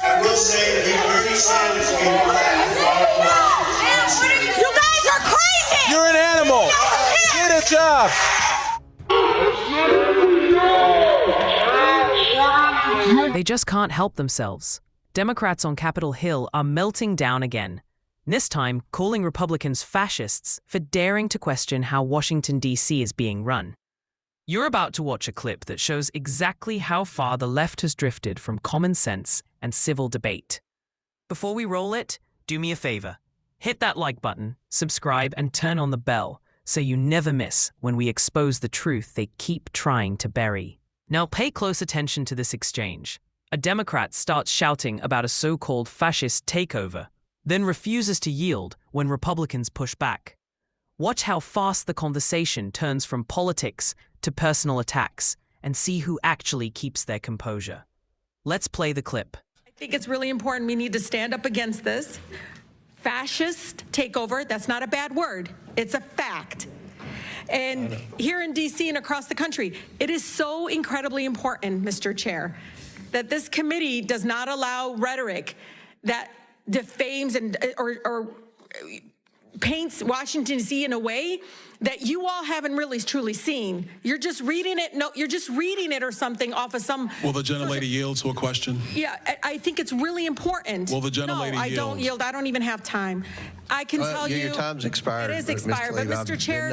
I will say that Bernie Sanders You guys are crazy! You're an animal! Get a job! They just can't help themselves. Democrats on Capitol Hill are melting down again, this time calling Republicans fascists for daring to question how Washington, D.C. is being run. You're about to watch a clip that shows exactly how far the left has drifted from common sense and civil debate. Before we roll it, do me a favor. Hit that like button, subscribe, and turn on the bell so you never miss when we expose the truth they keep trying to bury. Now pay close attention to this exchange. A Democrat starts shouting about a so-called fascist takeover, then refuses to yield when Republicans push back. Watch how fast the conversation turns from politics to personal attacks and see who actually keeps their composure. Let's play the clip. I think it's really important we need to stand up against this. Fascist takeover, that's not a bad word. It's a fact. And here in D.C. and across the country, it is so incredibly important, Mr. Chair, that this committee does not allow rhetoric that defames and or paints Washington, D.C. in a way that you all haven't really truly seen. You're just reading it. No, you're just reading it or something off of some. Will the gentlelady yield to a question? Yeah, I think it's really important. Will the gentlelady yield? No, I don't yield. I don't even have time. I can tell you. Your time's expired. It is expired, but Mr. Chair,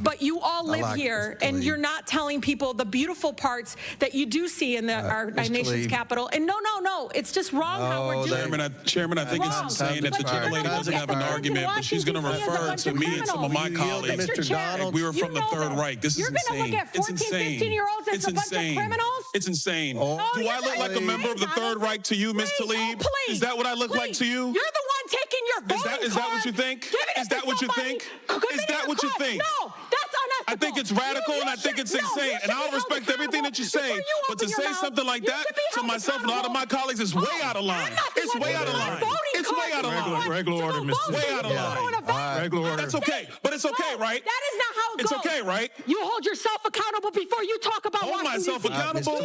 but you all live here, and you're not telling people the beautiful parts that you do see in our nation's capital. And no, it's just wrong how we're doing it. Chairman, I think it's insane that the gentlelady doesn't have an argument, but she's going to refer to me and some of my colleagues. Mr. Donald, we were from the Third Reich. This is insane. You're going to look at 14, 15-year-olds as a bunch of criminals? It's insane. Oh, do I look like a member of the Third Reich to you, Ms. Tlaib? Is that what I look like to you? You're the one taking your voting card. Is that what you think? Is that what you think? Is that what you think? No, that's unethical. I think it's radical and I think it's insane. And I'll respect everything that you say. But to say something like that to myself and a lot of my colleagues is way out of line. It's way out of line. It's way out of line. Regular order, Mr. Way out of line. Regular order. That's okay. But it's okay, right? That is not how it It's goes. okay, right? You hold yourself accountable before you talk about Hold myself accountable.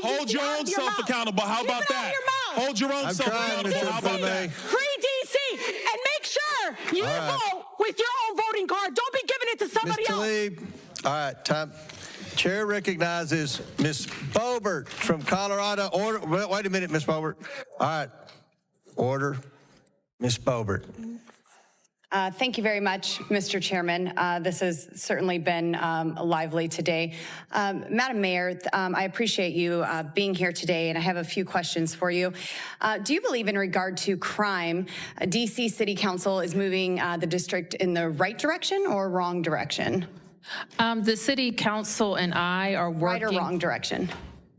Hold your own self accountable. How about that? Hold your own self accountable. How about that? Free DC and make sure you vote with your own voting card. Don't be giving it to somebody else. Tlaib. All right, time. Chair recognizes Ms. Boebert from Colorado. Order. Wait a minute, Ms. Boebert. All right. Order. Ms. Boebert. Thank you very much, Mr. Chairman. This has certainly been lively today. Madam Mayor, I appreciate you being here today, and I have a few questions for you. Do you believe in regard to crime, D.C. City Council is moving the district in the right direction or wrong direction? The City Council and I are working. Right or wrong direction?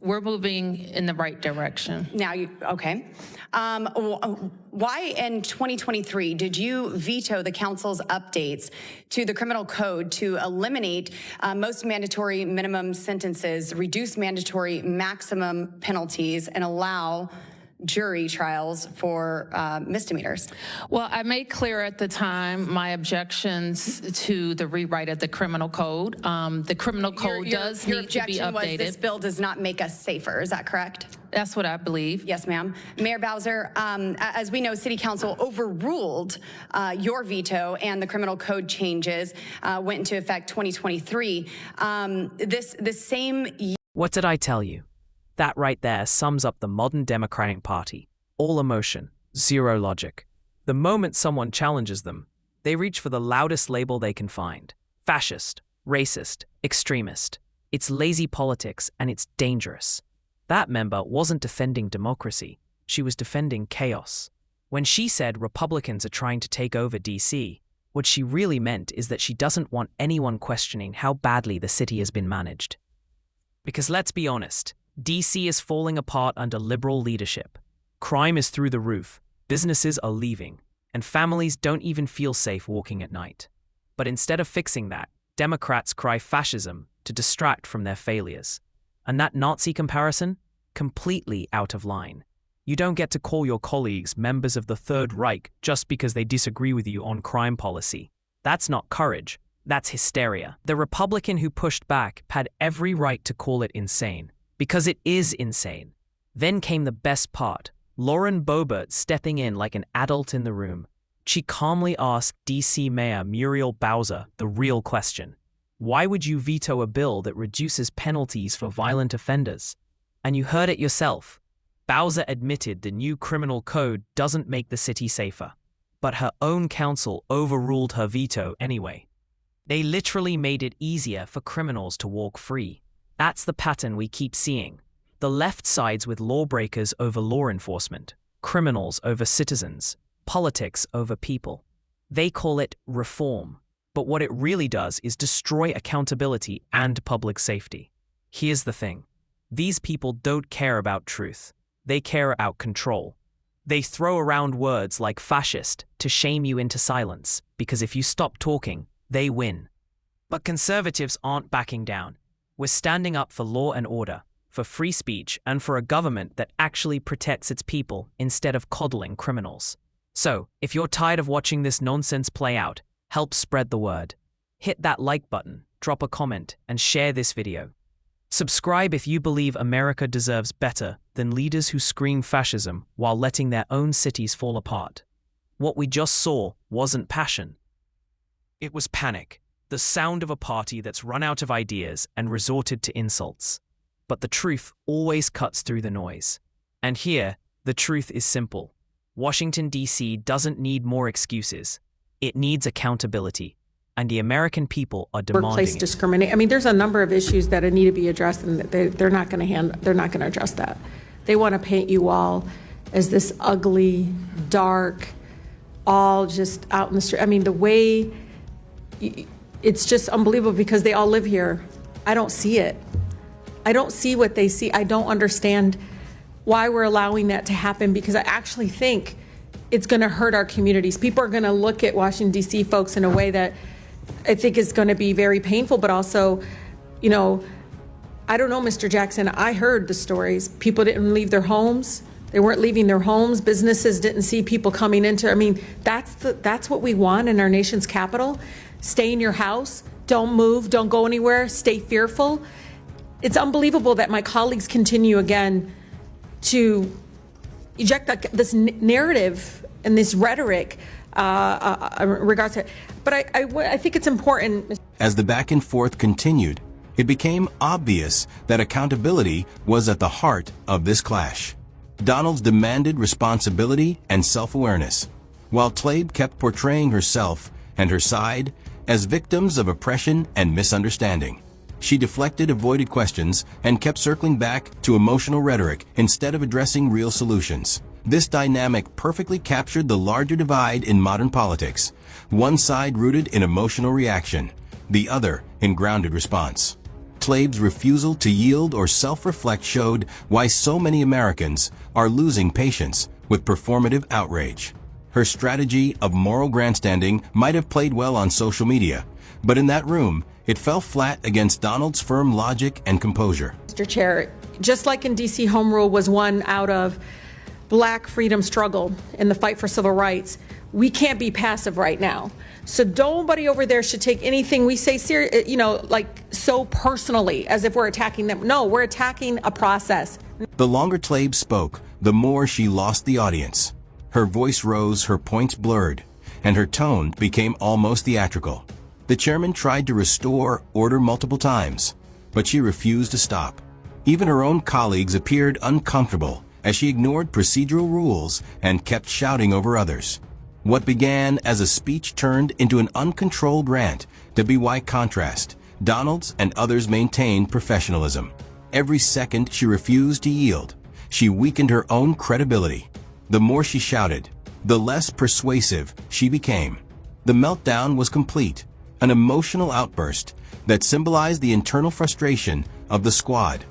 We're moving in the right direction. Now, okay. Why in 2023 did you veto the council's updates to the criminal code to eliminate most mandatory minimum sentences, reduce mandatory maximum penalties, and allow jury trials for misdemeanors? Well, I made clear at the time my objections to the rewrite of the criminal code. The criminal code does need to be updated. Your objection was this bill does not make us safer. Is that correct? That's what I believe. Yes, ma'am. Mayor Bowser, as we know, City Council overruled your veto, and the criminal code changes went into effect 2023. This same year. What did I tell you? That right there sums up the modern Democratic Party. All emotion, zero logic. The moment someone challenges them, they reach for the loudest label they can find. Fascist, racist, extremist. It's lazy politics and it's dangerous. That member wasn't defending democracy. She was defending chaos. When she said Republicans are trying to take over D.C., what she really meant is that she doesn't want anyone questioning how badly the city has been managed. Because let's be honest, D.C. is falling apart under liberal leadership. Crime is through the roof, businesses are leaving, and families don't even feel safe walking at night. But instead of fixing that, Democrats cry fascism to distract from their failures. And that Nazi comparison? Completely out of line. You don't get to call your colleagues members of the Third Reich just because they disagree with you on crime policy. That's not courage, that's hysteria. The Republican who pushed back had every right to call it insane. Because it is insane. Then came the best part, Lauren Boebert stepping in like an adult in the room. She calmly asked DC Mayor Muriel Bowser the real question. Why would you veto a bill that reduces penalties for violent offenders? And you heard it yourself. Bowser admitted the new criminal code doesn't make the city safer. But her own council overruled her veto anyway. They literally made it easier for criminals to walk free. That's the pattern we keep seeing. The left sides with lawbreakers over law enforcement, criminals over citizens, politics over people. They call it reform. But what it really does is destroy accountability and public safety. Here's the thing. These people don't care about truth. They care about control. They throw around words like fascist to shame you into silence, because if you stop talking, they win. But conservatives aren't backing down. We're standing up for law and order, for free speech, and for a government that actually protects its people instead of coddling criminals. So, if you're tired of watching this nonsense play out, help spread the word. Hit that like button, drop a comment, and share this video. Subscribe if you believe America deserves better than leaders who scream fascism while letting their own cities fall apart. What we just saw wasn't passion. It was panic, the sound of a party that's run out of ideas and resorted to insults. But the truth always cuts through the noise. And here, the truth is simple. Washington, D.C. doesn't need more excuses. It needs accountability. And the American people are demanding Workplace it. discrimination. I mean, there's a number of issues that need to be addressed, and they're not going to address that. They want to paint you all as this ugly, dark, all just out in the street. I mean, the way it's just unbelievable because they all live here. I don't see it. I don't see what they see. I don't understand why we're allowing that to happen, because I actually think it's going to hurt our communities. People are going to look at Washington, D.C. folks in a way that I think is going to be very painful, but also, you know, I don't know, Mr. Jackson, I heard the stories. People didn't leave their homes. They weren't leaving their homes. Businesses didn't see people coming into, I mean, that's what we want in our nation's capital. Stay in your house. Don't move. Don't go anywhere. Stay fearful. It's unbelievable that my colleagues continue again to eject this narrative and this rhetoric in regards to it. But I think it's important. As the back and forth continued, it became obvious that accountability was at the heart of this clash. Donalds demanded responsibility and self-awareness, while Tlaib kept portraying herself and her side as victims of oppression and misunderstanding. She deflected avoided questions and kept circling back to emotional rhetoric instead of addressing real solutions. This dynamic perfectly captured the larger divide in modern politics, one side rooted in emotional reaction, the other in grounded response. Tlaib's refusal to yield or self-reflect showed why so many Americans are losing patience with performative outrage. Her strategy of moral grandstanding might have played well on social media, but in that room, it fell flat against Donald's firm logic and composure. Mr. Chair, just like in D.C., home rule was won out of Black freedom struggle in the fight for civil rights, we can't be passive right now. So nobody over there should take anything we say serious, like so personally, as if we're attacking them. No, we're attacking a process. The longer Tlaib spoke, the more she lost the audience. Her voice rose, her points blurred, and her tone became almost theatrical. The chairman tried to restore order multiple times, but she refused to stop. Even her own colleagues appeared uncomfortable as she ignored procedural rules and kept shouting over others. What began as a speech turned into an uncontrolled rant. To by contrast, Donalds and others maintained professionalism. Every second she refused to yield, she weakened her own credibility. The more she shouted, the less persuasive she became. The meltdown was complete, an emotional outburst that symbolized the internal frustration of the squad.